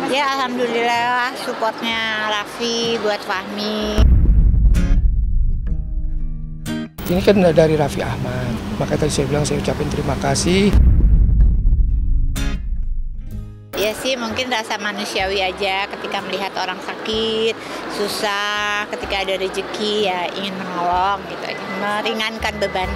Ya alhamdulillah supportnya Raffi buat Fahmi. Ini kan dari Raffi Ahmad, makanya tadi saya bilang saya ucapin terima kasih. Ya sih mungkin rasa manusiawi aja ketika melihat orang sakit, susah, ketika ada rezeki ya ingin menolong gitu aja, meringankan beban.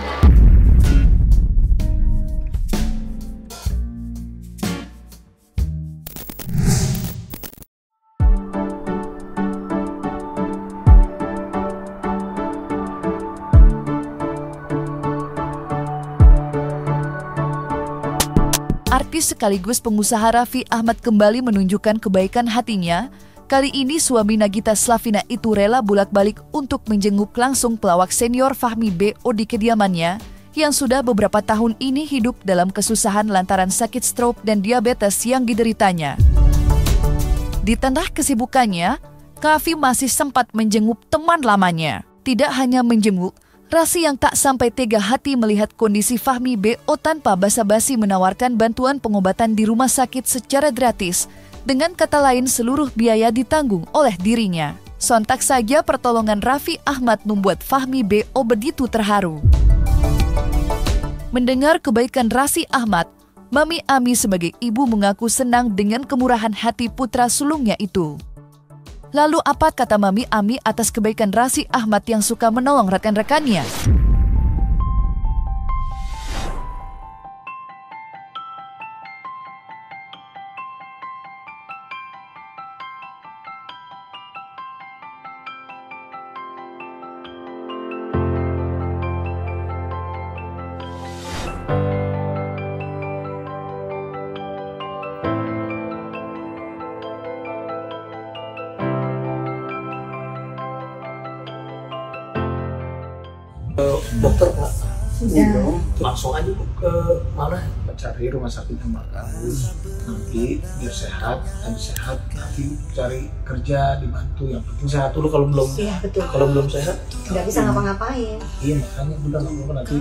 Artis sekaligus pengusaha Raffi Ahmad kembali menunjukkan kebaikan hatinya. Kali ini suami Nagita Slavina itu rela bolak-balik untuk menjenguk langsung pelawak senior Fahmi BO di kediamannya yang sudah beberapa tahun ini hidup dalam kesusahan lantaran sakit stroke dan diabetes yang dideritanya. Di tengah kesibukannya, Raffi masih sempat menjenguk teman lamanya. Tidak hanya menjenguk, Rasi yang tak sampai tega hati melihat kondisi Fahmi BO tanpa basa-basi menawarkan bantuan pengobatan di rumah sakit secara gratis. Dengan kata lain, seluruh biaya ditanggung oleh dirinya. Sontak saja pertolongan Raffi Ahmad membuat Fahmi BO begitu terharu. Mendengar kebaikan Raffi Ahmad, Mami Ami sebagai ibu mengaku senang dengan kemurahan hati putra sulungnya itu. Lalu apa kata Mami Ami atas kebaikan Raffi Ahmad yang suka menolong rekan-rekannya? Dokter Pak, langsung aja ke mana? Cari rumah sakit yang bagus, nanti biar sehat, nanti cari kerja dibantu. Yang penting sehat dulu, kalau belum Kalau belum sehat nggak bisa ngapa-ngapain. Iya makanya udah nggak apa-apa, nanti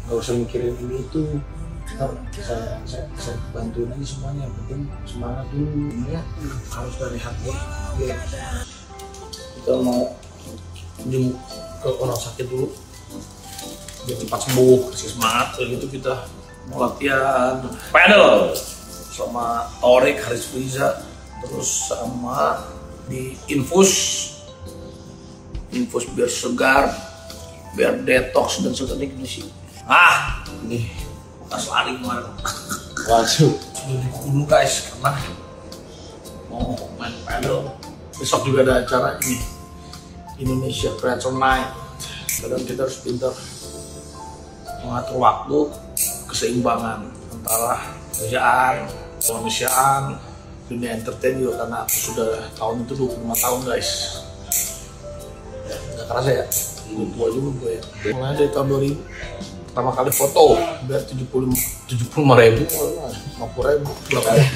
nggak usah mikirin ini itu. Ntar saya bantuin aja semuanya, yang penting semangat dulu ya, harus dari hati ya. kita mau jenguk ke orang sakit dulu biar cepat sembuh, kasih semangat. Kayak gitu kita mau latihan paddle sama Torik Haris Riza, terus sama di infus biar segar, biar detox dan segala kondisi. Ini pas lari kemarin. Waduh, Dulu guys, karena mau main paddle. Besok juga ada acara ini, Indonesia Creator Night. Kadang kita harus pintar mengatur waktu, keseimbangan antara kerjaan, kemanusiaan, dunia entertain juga, karena aku sudah tahun itu 25 tahun guys. Nggak kerasa ya, udah tua juga gue ya. Mulai dari tahun 2000, pertama kali foto, biar 75.000, 50.000, berapa ya?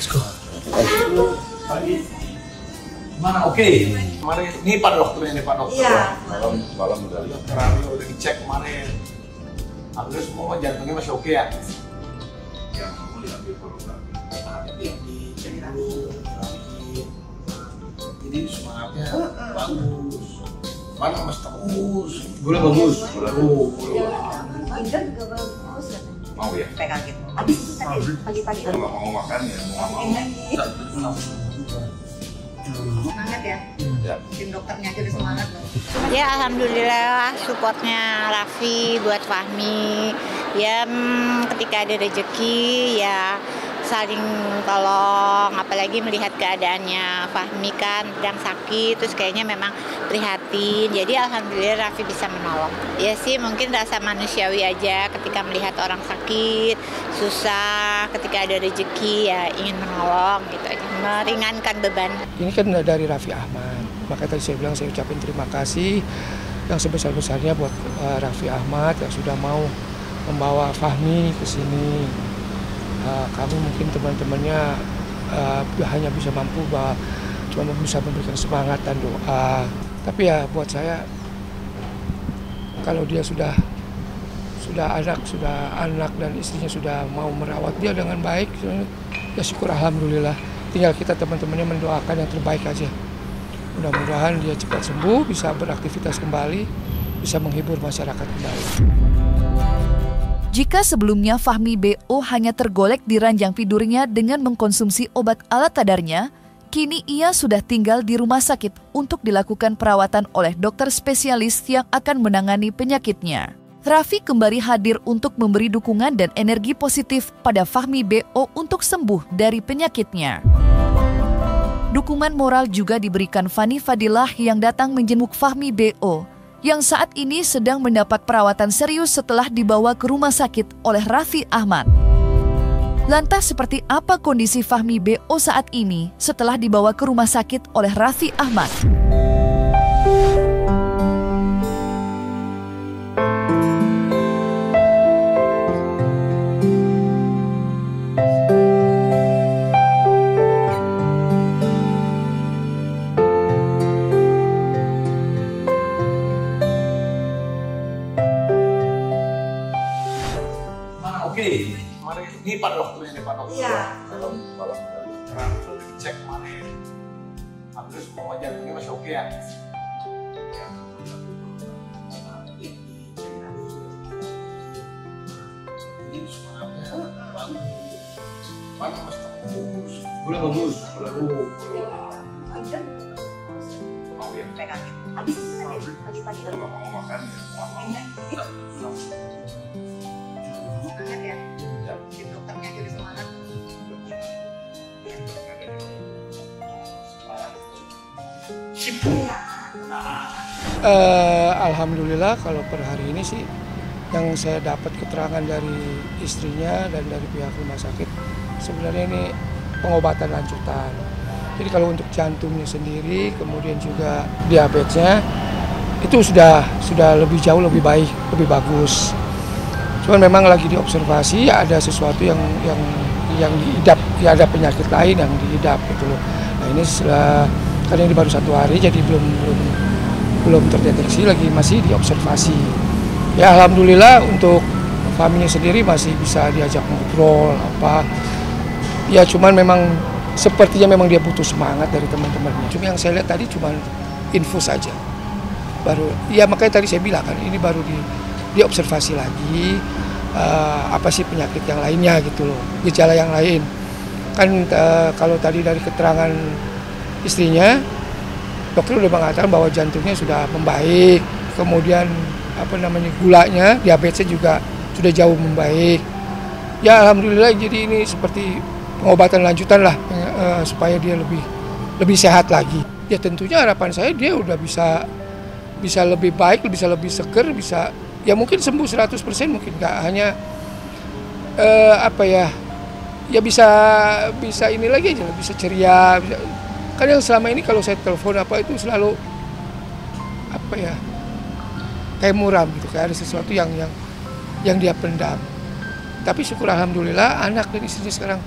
Mana? Oke. Kemarin ini Pak Dokter, Iya. Malam udah lihat. Terakhir udah dicek kemarin. Alhamdulillah semua jantungnya masih oke ya. Ya, mau diambil program. Dicek dulu, rapiin. Jadi semangatnya bagus. Mana mas terus? Gula bagus. Indra juga bagus. Mau ya? Kayak kaget. Abis itu tadi pagi-pagi. Kalau nggak mau makan ya mau. Semangat ya. Ya. Tim dokternya aja udah semangat loh. Ya alhamdulillah supportnya Raffi buat Fahmi. Ya ketika ada rezeki ya saling tolong, apalagi melihat keadaannya Fahmi kan sedang sakit, terus kayaknya memang prihatin. Jadi alhamdulillah Raffi bisa menolong. Ya sih mungkin rasa manusiawi aja ketika melihat orang sakit, susah, ketika ada rezeki ya ingin menolong gitu aja, meringankan beban. Ini kan dari Raffi Ahmad, makanya tadi saya bilang saya ucapin terima kasih yang sebesar-besarnya buat Raffi Ahmad yang sudah mau membawa Fahmi ke sini. Kami mungkin teman-temannya hanya bisa mampu cuma bisa memberikan semangat dan doa. Tapi ya buat saya, kalau dia sudah anak dan istrinya sudah mau merawat dia dengan baik, ya syukur alhamdulillah. tinggal kita teman-temannya mendoakan yang terbaik aja. Mudah-mudahan dia cepat sembuh, bisa beraktivitas kembali, bisa menghibur masyarakat kembali. Jika sebelumnya Fahmi BO hanya tergolek di ranjang tidurnya dengan mengkonsumsi obat ala kadarnya, kini ia sudah tinggal di rumah sakit untuk dilakukan perawatan oleh dokter spesialis yang akan menangani penyakitnya. Raffi kembali hadir untuk memberi dukungan dan energi positif pada Fahmi BO untuk sembuh dari penyakitnya. Dukungan moral juga diberikan Fani Fadilah yang datang menjenguk Fahmi BO, yang saat ini sedang mendapat perawatan serius setelah dibawa ke rumah sakit oleh Raffi Ahmad. Lantas seperti apa kondisi Fahmi BO saat ini setelah dibawa ke rumah sakit oleh Raffi Ahmad? Oke, mari ini Pak Dokter ini Pak Dokter. Iya. Kalau langsung dicek mana ya. Terus semua jantungnya masih oke ya. Ini semangatnya bagus. Mas bagus. Gula bagus. Mau ya? Pegangin. Habis pagi-pagi. Kalau mau makan ya. Semangat ya. Jadi dokternya jadi semangat. Alhamdulillah kalau per hari ini sih yang saya dapat keterangan dari istrinya dan dari pihak rumah sakit, sebenarnya ini pengobatan lanjutan. Jadi kalau untuk jantungnya sendiri, kemudian juga diabetesnya itu sudah lebih jauh lebih baik, lebih bagus. Cuman memang lagi diobservasi ada sesuatu yang diidap, ya ada penyakit lain yang diidap gitu loh. Nah ini karena ini baru 1 hari jadi belum terdeteksi, lagi masih diobservasi. Ya alhamdulillah untuk Fahminya sendiri masih bisa diajak ngobrol apa. Ya cuman memang sepertinya memang dia butuh semangat dari teman-temannya. Cuma yang saya lihat tadi cuman infus saja. Baru ya makanya tadi saya bilang kan ini baru diobservasi lagi apa sih penyakit yang lainnya gitu loh, gejala yang lain. Kan kalau tadi dari keterangan istrinya, dokter udah mengatakan bahwa jantungnya sudah membaik, kemudian gulanya, diabetesnya juga sudah jauh membaik. Ya alhamdulillah jadi ini seperti pengobatan lanjutan lah supaya dia lebih sehat lagi. Ya tentunya harapan saya dia udah bisa lebih baik, bisa lebih seger, bisa ya mungkin sembuh 100% mungkin nggak hanya ya bisa ini lagi aja, bisa ceria. Kan yang selama ini kalau saya telepon itu selalu kayak muram gitu, kayak ada sesuatu yang dia pendam. Tapi syukur alhamdulillah anak dan istrinya sekarang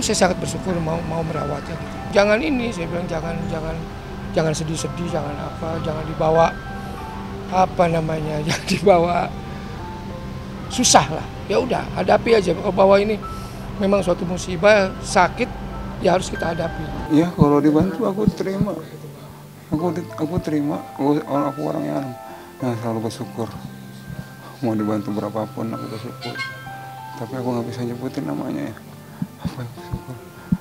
saya sangat bersyukur mau merawatnya gitu. Jangan ini, saya bilang jangan sedih-sedih, jangan dibawa jangan dibawa susah lah. Ya udah, hadapi aja bahwa ini memang suatu musibah, sakit, ya harus kita hadapi. Ya kalau dibantu aku terima. Aku terima. Aku orang yang selalu bersyukur. Mau dibantu berapapun aku bersyukur. Tapi aku nggak bisa nyebutin namanya ya. Aku bersyukur.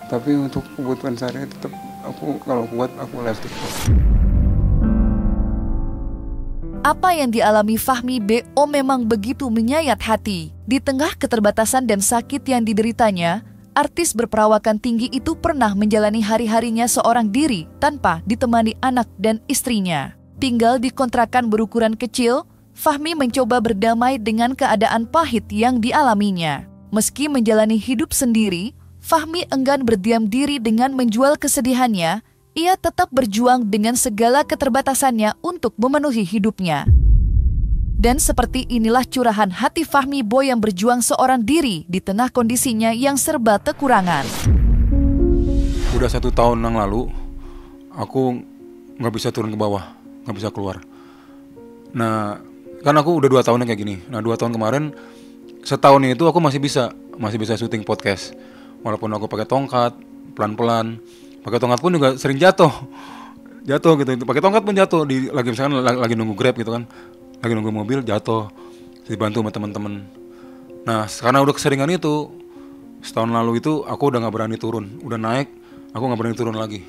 Tapi untuk kebutuhan sehari tetap aku kalau kuat aku live TikTok. Apa yang dialami Fahmi BO memang begitu menyayat hati. Di tengah keterbatasan dan sakit yang dideritanya, artis berperawakan tinggi itu pernah menjalani hari-harinya seorang diri tanpa ditemani anak dan istrinya. Tinggal di kontrakan berukuran kecil, Fahmi mencoba berdamai dengan keadaan pahit yang dialaminya. Meski menjalani hidup sendiri, Fahmi enggan berdiam diri dengan menjual kesedihannya. Ia tetap berjuang dengan segala keterbatasannya untuk memenuhi hidupnya. Dan seperti inilah curahan hati Fahmi Boy yang berjuang seorang diri di tengah kondisinya yang serba kekurangan. Udah 1 tahun yang lalu, aku nggak bisa turun ke bawah, nggak bisa keluar. Nah, kan aku udah 2 tahun kayak gini. Nah, 2 tahun kemarin, setahun itu aku masih bisa syuting podcast. Walaupun aku pakai tongkat, pelan-pelan. Pakai tongkat pun juga sering jatuh gitu. Pakai tongkat pun jatuh misalkan lagi nunggu Grab gitu kan, lagi nunggu mobil jatuh, dibantu sama teman-teman. Nah karena udah keseringan itu, setahun lalu itu aku udah nggak berani turun. Udah naik, aku nggak berani turun lagi,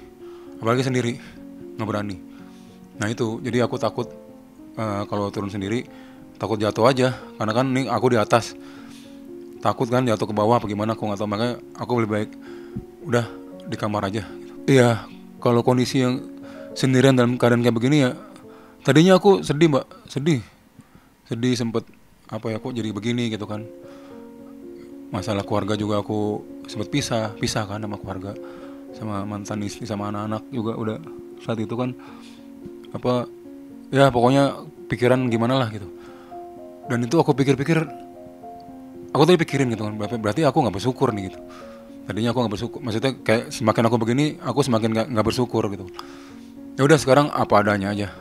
apalagi sendiri, nggak berani. Nah itu, jadi aku takut kalau turun sendiri takut jatuh aja, karena kan nih aku di atas, takut kan jatuh ke bawah apa gimana, aku nggak tahu. Makanya aku lebih baik udah di kamar aja. Iya, kalau kondisi yang sendirian dalam keadaan kayak begini ya, tadinya aku sedih mbak, sedih sempet apa ya, kok jadi begini gitu kan. Masalah keluarga juga aku sempet pisah kan sama keluarga, sama mantan istri, sama anak-anak juga udah saat itu kan apa ya, pokoknya pikiran gimana lah gitu. Dan itu aku pikir-pikir, aku tadi pikirin gitu kan, berarti aku nggak bersyukur nih gitu. Tadinya aku nggak bersyukur, maksudnya kayak semakin aku begini aku semakin nggak bersyukur gitu. Ya udah sekarang apa adanya aja.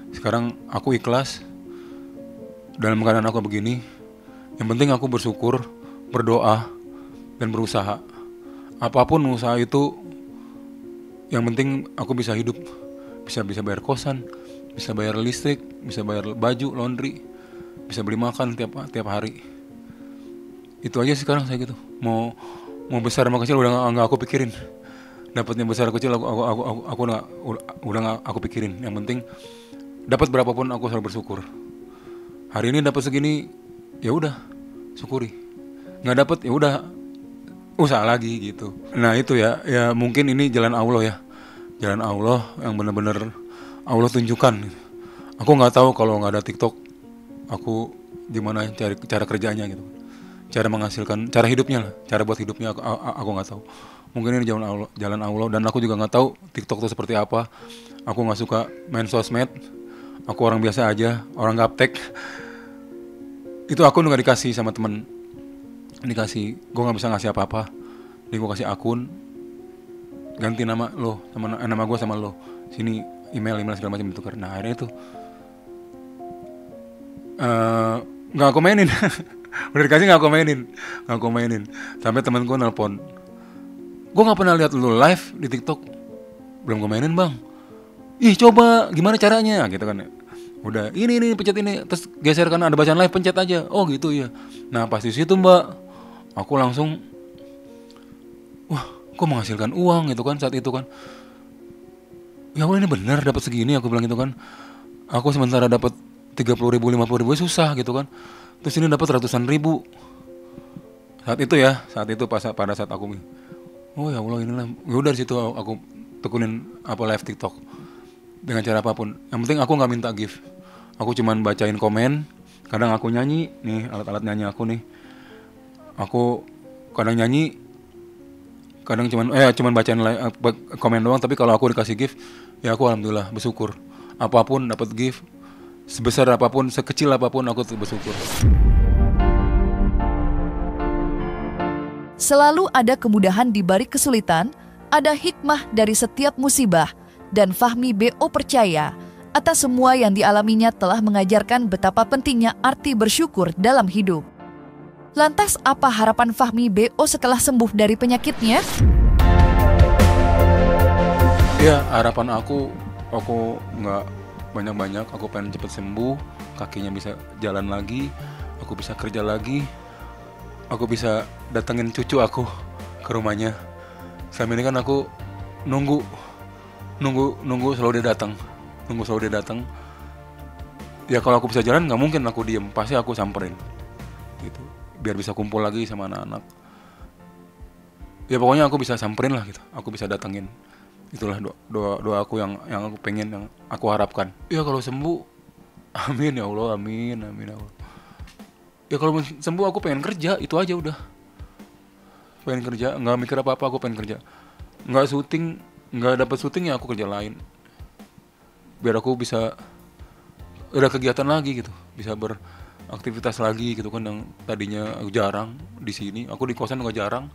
Sekarang aku ikhlas dalam keadaan aku begini. Yang penting aku bersyukur, berdoa, dan berusaha. Apapun usaha itu, yang penting aku bisa hidup, bisa bayar kosan, bisa bayar listrik, bisa bayar baju, laundry, bisa beli makan tiap hari. Itu aja sekarang saya gitu. Mau besar mau kecil udah nggak aku pikirin. Dapatnya besar kecil aku udah nggak aku pikirin. Yang penting dapat berapapun aku selalu bersyukur. Hari ini dapat segini, ya udah syukuri. Nggak dapat ya udah usaha lagi gitu. Nah itu ya mungkin ini jalan Allah ya, jalan Allah yang benar-benar Allah tunjukkan. Aku nggak tahu kalau nggak ada TikTok, aku gimana cari cara kerjanya gitu, cara menghasilkan, cara hidupnya lah, cara buat hidupnya aku nggak tahu. Mungkin ini jalan Allah, dan aku juga nggak tahu TikTok itu seperti apa. Aku nggak suka main sosmed, aku orang biasa aja, orang gaptek. Itu aku nggak dikasih sama temen, dikasih, gue nggak bisa ngasih apa-apa. Jadi gue kasih akun, ganti nama lo sama nama gue sama lo, sini email segala macam ditukar. Nah akhirnya itu nggak aku mainin. Udah dikasih nggak aku mainin. Sampai temen gue nelpon, gue nggak pernah lihat lo live di TikTok, belum gue mainin bang. Ih coba gimana caranya gitu kan. Udah ini pencet ini, terus geser kan ada bacaan live, pencet aja. Oh gitu ya. Nah pas di situ mbak, aku langsung, wah kok menghasilkan uang gitu kan saat itu kan. Ya Allah ini benar dapat segini, aku bilang gitu kan. Aku sementara dapat 30.000, 50.000 susah gitu kan. Terus ini dapat ratusan ribu. Saat itu pada saat aku, oh ya Allah inilah. Ya udah di situ aku tekunin live TikTok dengan cara apapun. Yang penting aku nggak minta gift. Aku cuman bacain komen. Kadang aku nyanyi nih, alat-alat nyanyi aku nih. Aku kadang nyanyi, kadang cuman bacain komen doang. Tapi kalau aku dikasih gift, ya aku alhamdulillah bersyukur. Apapun dapat gift, sebesar apapun, sekecil apapun, aku tuh bersyukur. Selalu ada kemudahan di balik kesulitan, ada hikmah dari setiap musibah, dan Fahmi BO percaya atas semua yang dialaminya telah mengajarkan betapa pentingnya arti bersyukur dalam hidup. Lantas apa harapan Fahmi BO setelah sembuh dari penyakitnya? Ya harapan aku nggak banyak-banyak, aku pengen cepet sembuh, kakinya bisa jalan lagi, aku bisa kerja lagi, aku bisa datengin cucu aku ke rumahnya. Selama ini kan aku nunggu selalu dia datang. Ya kalau aku bisa jalan nggak mungkin aku diem, pasti aku samperin gitu, biar bisa kumpul lagi sama anak-anak. Ya pokoknya aku bisa samperin lah gitu, aku bisa datengin. Itulah doa aku yang aku pengen, yang aku harapkan. Ya kalau sembuh, amin ya Allah, amin ya Allah. Ya kalau sembuh aku pengen kerja, itu aja udah. Pengen kerja, nggak mikir apa-apa, aku pengen kerja. Nggak dapat syuting ya aku kerja lain. Biar aku bisa ada kegiatan lagi gitu, bisa beraktivitas lagi gitu kan, yang tadinya aku jarang di sini. Aku di kosan nggak jarang,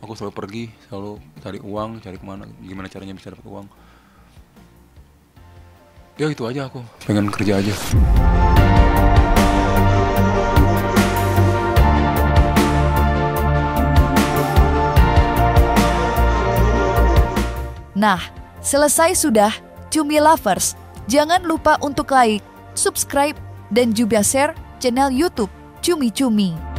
aku selalu pergi, selalu cari uang, cari kemana, gimana caranya bisa dapat uang. Ya itu aja, aku pengen kerja aja. Nah, selesai sudah, Cumi Lovers. Jangan lupa untuk like, subscribe, dan juga share channel YouTube Cumi Cumi.